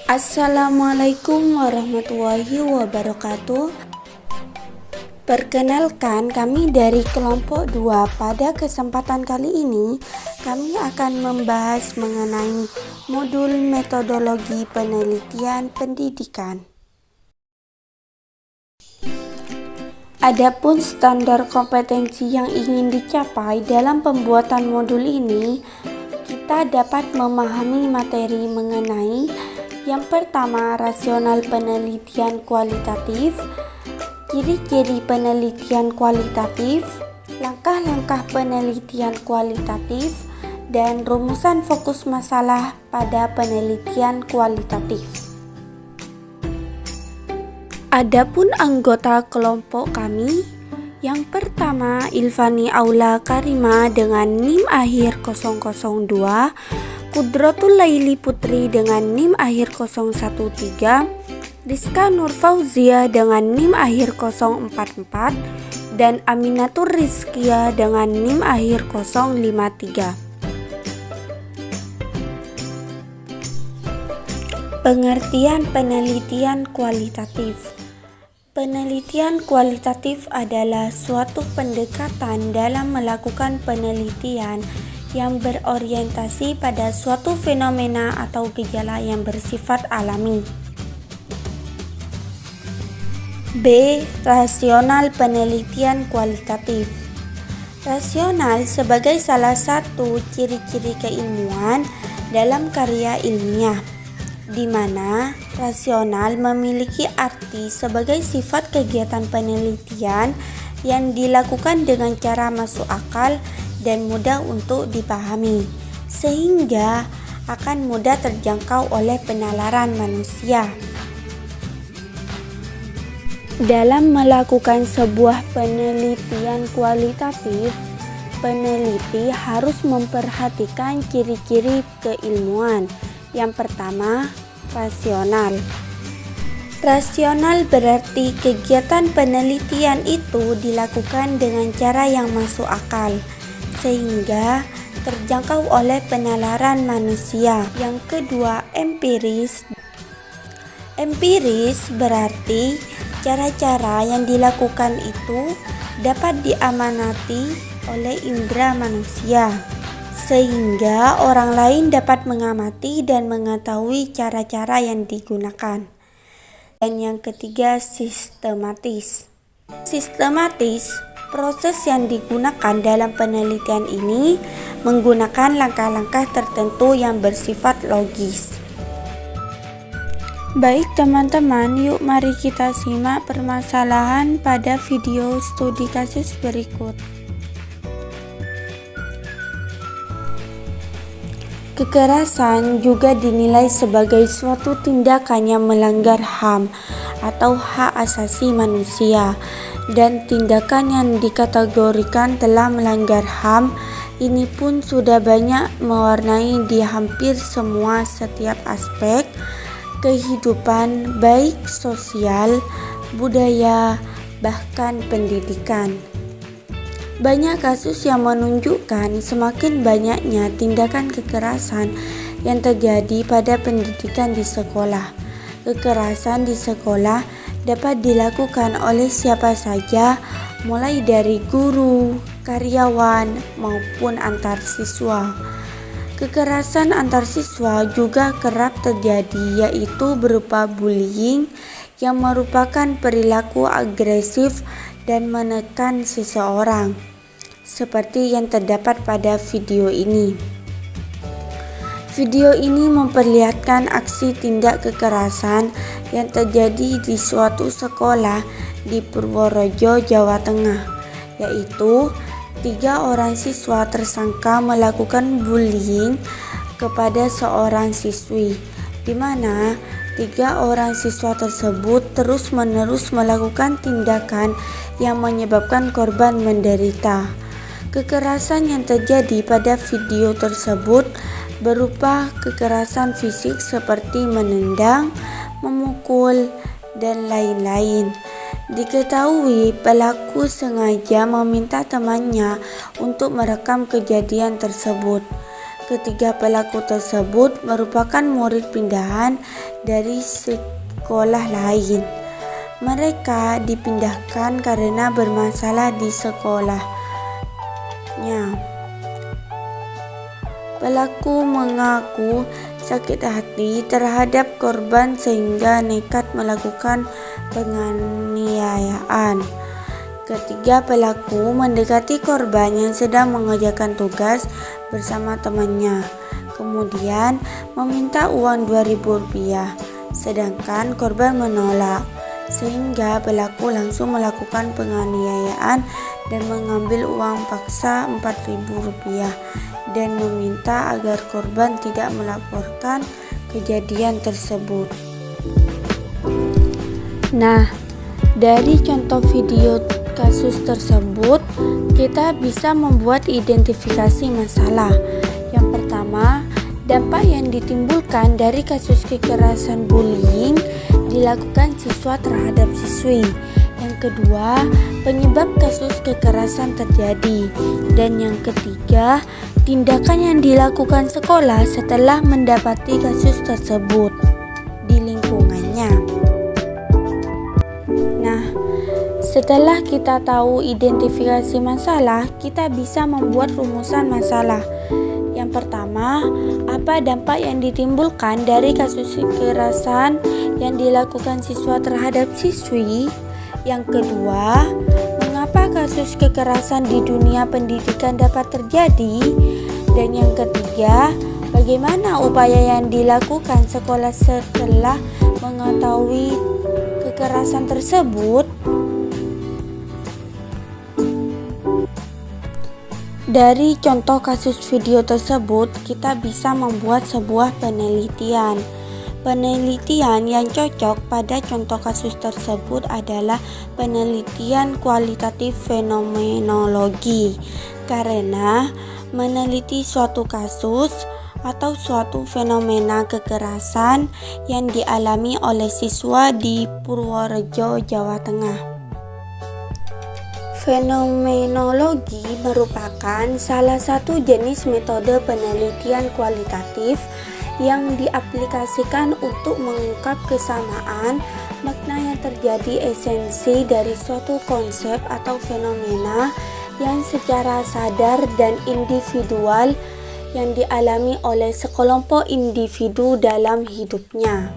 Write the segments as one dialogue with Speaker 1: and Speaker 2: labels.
Speaker 1: Assalamualaikum warahmatullahi wabarakatuh. Perkenalkan, kami dari kelompok 2. Pada kesempatan kali ini, kami akan membahas mengenai modul metodologi penelitian pendidikan. Adapun standar kompetensi yang ingin dicapai dalam pembuatan modul ini, kita dapat memahami materi mengenai yang pertama, rasional penelitian kualitatif, ciri-ciri penelitian kualitatif, langkah-langkah penelitian kualitatif, dan rumusan fokus masalah pada penelitian kualitatif. Adapun anggota kelompok kami, yang pertama Ilfani Aula Karima dengan NIM akhir 002, Kudratul Laili Putri dengan NIM akhir 013, Rizka Nur Fauzia dengan NIM akhir 044, dan Aminatur Rizkia dengan NIM akhir 053. Pengertian penelitian kualitatif. Penelitian kualitatif adalah suatu pendekatan dalam melakukan penelitian yang berorientasi pada suatu fenomena atau gejala yang bersifat alami. B. Rasional penelitian kualitatif. Rasional sebagai salah satu ciri-ciri keilmuan dalam karya ilmiah, di mana rasional memiliki arti sebagai sifat kegiatan penelitian yang dilakukan dengan cara masuk akal dan mudah untuk dipahami, sehingga akan mudah terjangkau oleh penalaran manusia. Dalam melakukan sebuah penelitian kualitatif, peneliti harus memperhatikan ciri-ciri keilmuan. Yang pertama, rasional. Rasional berarti kegiatan penelitian itu dilakukan dengan cara yang masuk akal, sehingga terjangkau oleh penalaran manusia. Yang kedua, empiris. Empiris berarti cara-cara yang dilakukan itu dapat diamanati oleh indera manusia, sehingga orang lain dapat mengamati dan mengetahui cara-cara yang digunakan. Dan yang ketiga, sistematis. Sistematis, proses yang digunakan dalam penelitian ini menggunakan langkah-langkah tertentu yang bersifat logis. Baik teman-teman, yuk mari kita simak permasalahan pada video studi kasus berikut. Kekerasan juga dinilai sebagai suatu tindakan yang melanggar HAM atau hak asasi manusia, dan tindakan yang dikategorikan telah melanggar HAM ini pun sudah banyak mewarnai di hampir setiap aspek kehidupan, baik sosial, budaya, bahkan pendidikan. Banyak kasus yang menunjukkan semakin banyaknya tindakan kekerasan yang terjadi pada pendidikan di sekolah. Kekerasan di sekolah dapat dilakukan oleh siapa saja, mulai dari guru, karyawan, maupun antar siswa. Kekerasan antar siswa juga kerap terjadi, yaitu berupa bullying yang merupakan perilaku agresif dan menekan seseorang, seperti yang terdapat pada video ini. Video ini memperlihatkan aksi tindak kekerasan yang terjadi di suatu sekolah di Purworejo, Jawa Tengah, yaitu 3 orang siswa tersangka melakukan bullying kepada seorang siswi, di mana 3 orang siswa tersebut terus-menerus melakukan tindakan yang menyebabkan korban menderita. Kekerasan yang terjadi pada video tersebut berupa kekerasan fisik seperti menendang, memukul, dan lain-lain. Diketahui pelaku sengaja meminta temannya untuk merekam kejadian tersebut. Ketiga pelaku tersebut merupakan murid pindahan dari sekolah lain. Mereka dipindahkan karena bermasalah di sekolahnya. Pelaku mengaku sakit hati terhadap korban sehingga nekat melakukan penganiayaan. Ketiga pelaku mendekati korban yang sedang mengerjakan tugas bersama temannya, kemudian meminta uang Rp2.000, sedangkan korban menolak, sehingga pelaku langsung melakukan penganiayaan dan mengambil uang paksa Rp4.000 dan meminta agar korban tidak melaporkan kejadian tersebut. Nah, dari contoh video kasus tersebut, kita bisa membuat identifikasi masalah. Yang pertama, dampak yang ditimbulkan dari kasus kekerasan bullying dilakukan siswa terhadap siswi. Yang kedua, penyebab kasus kekerasan terjadi. Dan yang ketiga, tindakan yang dilakukan sekolah setelah mendapati kasus tersebut di lingkungannya. Nah, setelah kita tahu identifikasi masalah, kita bisa membuat rumusan masalah. Yang pertama, apa dampak yang ditimbulkan dari kasus kekerasan yang dilakukan siswa terhadap siswi? Yang kedua, mengapa kasus kekerasan di dunia pendidikan dapat terjadi? Dan yang ketiga, bagaimana upaya yang dilakukan sekolah setelah mengetahui kekerasan tersebut? Dari contoh kasus video tersebut, kita bisa membuat sebuah penelitian. Penelitian yang cocok pada contoh kasus tersebut adalah penelitian kualitatif fenomenologi, karena meneliti suatu kasus atau suatu fenomena kekerasan yang dialami oleh siswa di Purworejo, Jawa Tengah. Fenomenologi merupakan salah satu jenis metode penelitian kualitatif yang diaplikasikan untuk mengungkap kesamaan makna yang terjadi esensi dari suatu konsep atau fenomena yang secara sadar dan individual yang dialami oleh sekelompok individu dalam hidupnya.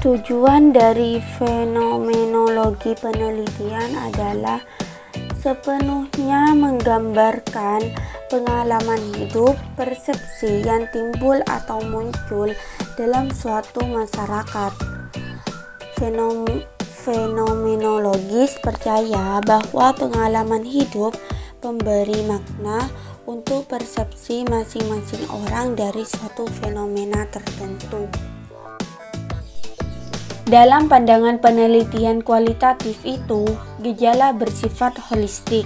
Speaker 1: Tujuan dari fenomenologi penelitian adalah sepenuhnya menggambarkan pengalaman hidup, persepsi yang timbul atau muncul dalam suatu masyarakat. Fenomenologis percaya bahwa pengalaman hidup memberi makna untuk persepsi masing-masing orang dari suatu fenomena tertentu. Dalam pandangan penelitian kualitatif itu, gejala bersifat holistik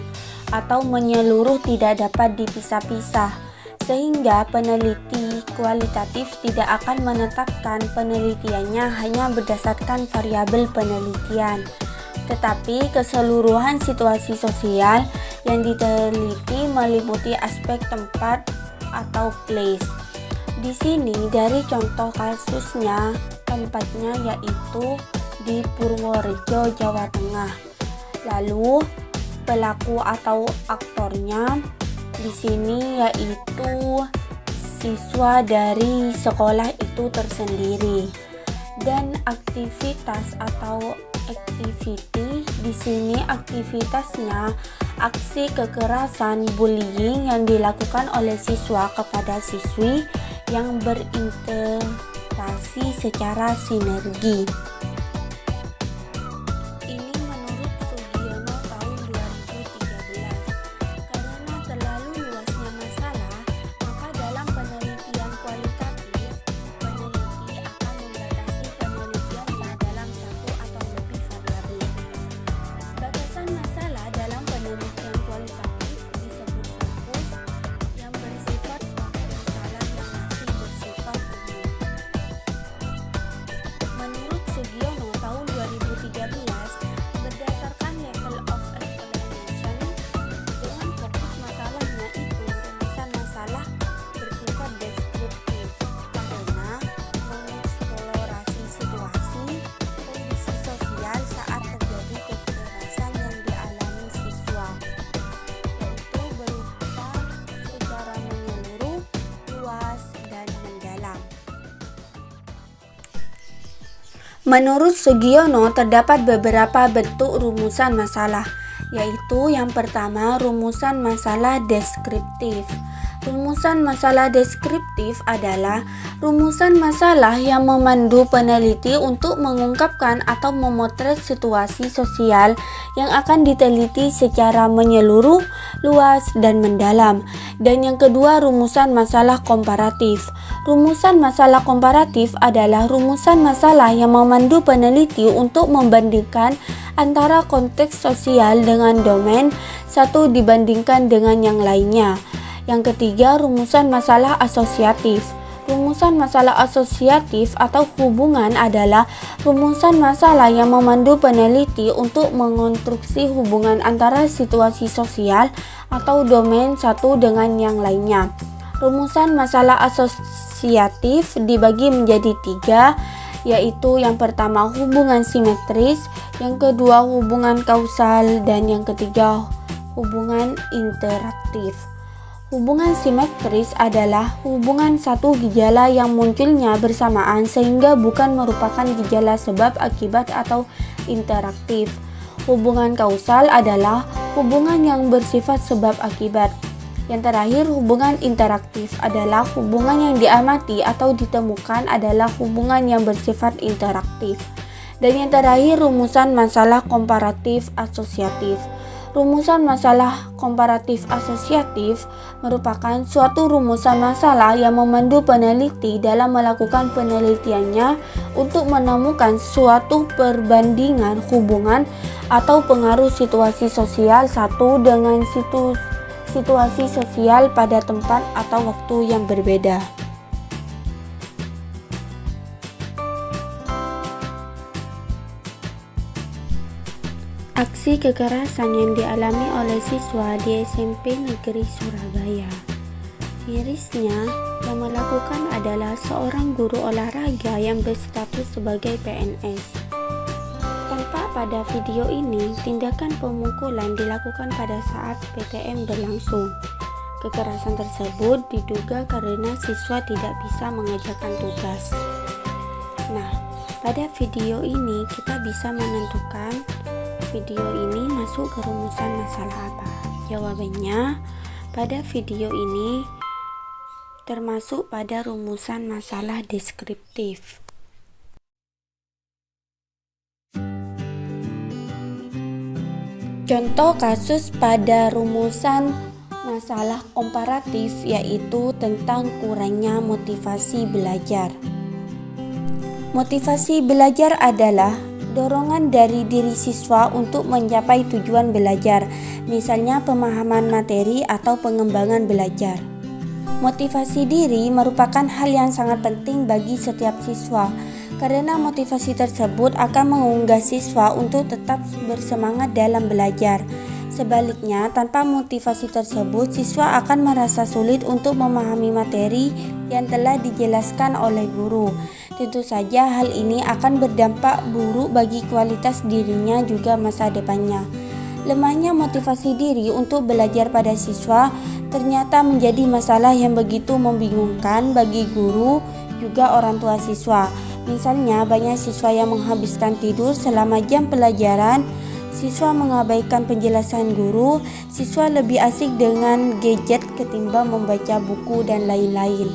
Speaker 1: atau menyeluruh, tidak dapat dipisah-pisah, sehingga peneliti kualitatif tidak akan menetapkan penelitiannya hanya berdasarkan variabel penelitian, tetapi keseluruhan situasi sosial yang diteliti meliputi aspek tempat atau place. Di sini dari contoh kasusnya, tempatnya yaitu di Purworejo, Jawa Tengah. Lalu pelaku atau aktornya di sini yaitu siswa dari sekolah itu tersendiri. Dan aktivitas atau activity di sini aktivitasnya aksi kekerasan bullying yang dilakukan oleh siswa kepada siswi yang berinteraksi secara sinergi. Ini menurut Sugiono tahun 2013. Karena terlalu luasnya masalah, maka dalam penelitian kualitatif, peneliti akan membatasi penelitiannya dalam satu atau lebih variabel. Batasan masalah dalam penelitian kualitatif disebut fokus yang bersifat masalah yang masih bersifat umum. Menurut Sugiono Menurut Sugiono, terdapat beberapa bentuk rumusan masalah, yaitu yang pertama, rumusan masalah deskriptif. Rumusan masalah deskriptif adalah rumusan masalah yang memandu peneliti untuk mengungkapkan atau memotret situasi sosial yang akan diteliti secara menyeluruh, luas, dan mendalam. Dan yang kedua, rumusan masalah komparatif. Rumusan masalah komparatif adalah rumusan masalah yang memandu peneliti untuk membandingkan antara konteks sosial dengan domain satu dibandingkan dengan yang lainnya. Yang ketiga, rumusan masalah asosiatif. Rumusan masalah asosiatif atau hubungan adalah rumusan masalah yang memandu peneliti untuk mengonstruksi hubungan antara situasi sosial atau domain satu dengan yang lainnya. Rumusan masalah asosiatif dibagi menjadi tiga, yaitu yang pertama hubungan simetris, yang kedua hubungan kausal, dan yang ketiga hubungan interaktif. Hubungan simetris adalah hubungan satu gejala yang munculnya bersamaan sehingga bukan merupakan gejala sebab akibat atau interaktif. Hubungan kausal adalah hubungan yang bersifat sebab akibat. Yang terakhir, hubungan interaktif adalah hubungan yang diamati atau ditemukan adalah hubungan yang bersifat interaktif. Dan yang terakhir, rumusan masalah komparatif asosiatif. Rumusan masalah komparatif asosiatif merupakan suatu rumusan masalah yang memandu peneliti dalam melakukan penelitiannya untuk menemukan suatu perbandingan hubungan atau pengaruh situasi sosial satu dengan situasi sosial pada tempat atau waktu yang berbeda. Aksi kekerasan yang dialami oleh siswa di SMP Negeri Surabaya. Mirisnya, yang melakukan adalah seorang guru olahraga yang berstatus sebagai PNS. Tampak pada video ini, tindakan pemukulan dilakukan pada saat PTM berlangsung. Kekerasan tersebut diduga karena siswa tidak bisa mengerjakan tugas. Nah, pada video ini kita bisa menentukan video ini masuk ke rumusan masalah apa? Jawabannya, pada video ini termasuk pada rumusan masalah deskriptif. Contoh kasus pada rumusan masalah komparatif yaitu tentang kurangnya motivasi belajar. Motivasi belajar adalah dorongan dari diri siswa untuk mencapai tujuan belajar, misalnya pemahaman materi atau pengembangan belajar. Motivasi diri merupakan hal yang sangat penting bagi setiap siswa, karena motivasi tersebut akan mengunggah siswa untuk tetap bersemangat dalam belajar. Sebaliknya, tanpa motivasi tersebut, siswa akan merasa sulit untuk memahami materi yang telah dijelaskan oleh guru. Tentu saja hal ini akan berdampak buruk bagi kualitas dirinya juga masa depannya. Lemahnya motivasi diri untuk belajar pada siswa ternyata menjadi masalah yang begitu membingungkan bagi guru juga orang tua siswa. Misalnya, banyak siswa yang menghabiskan tidur selama jam pelajaran, siswa mengabaikan penjelasan guru, siswa lebih asik dengan gadget ketimbang membaca buku dan lain-lain.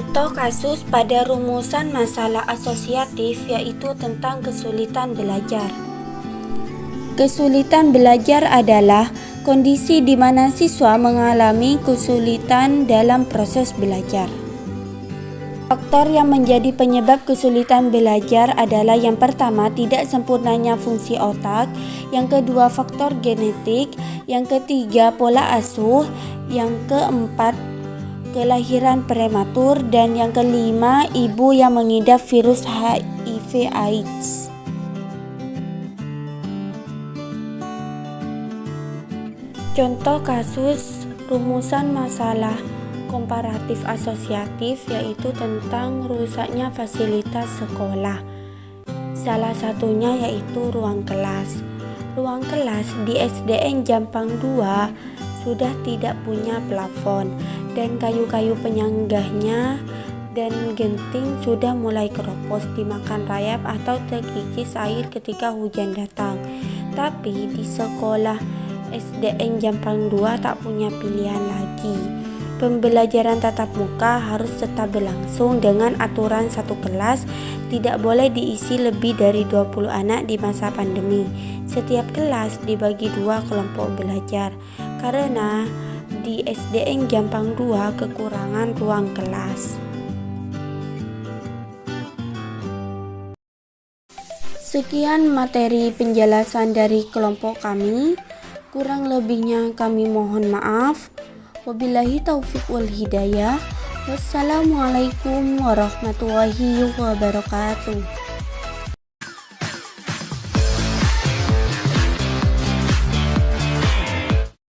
Speaker 1: Contoh kasus pada rumusan masalah asosiatif yaitu tentang kesulitan belajar. Kesulitan belajar adalah kondisi di mana siswa mengalami kesulitan dalam proses belajar. Faktor yang menjadi penyebab kesulitan belajar adalah yang pertama, tidak sempurnanya fungsi otak, yang kedua faktor genetik, yang ketiga pola asuh, yang keempat kelahiran prematur, dan yang kelima ibu yang mengidap virus HIV/AIDS. Contoh kasus rumusan masalah komparatif asosiatif yaitu tentang rusaknya fasilitas sekolah. Salah satunya yaitu ruang kelas. Ruang kelas di SDN Jampang 2 sudah tidak punya plafon dan kayu-kayu penyanggahnya dan genting sudah mulai keropos dimakan rayap atau terkikis air ketika hujan datang. Tapi di sekolah SDN Jampang 2 tak punya pilihan lagi. Pembelajaran tatap muka harus tetap berlangsung dengan aturan satu kelas tidak boleh diisi lebih dari 20 anak di masa pandemi. Setiap kelas dibagi 2 kelompok belajar karena di SDN Jampang 2 kekurangan ruang kelas. Sekian materi penjelasan dari kelompok kami. Kurang lebihnya kami mohon maaf. Wabillahi taufiq wal hidayah. Wassalamualaikum warahmatullahi wabarakatuh.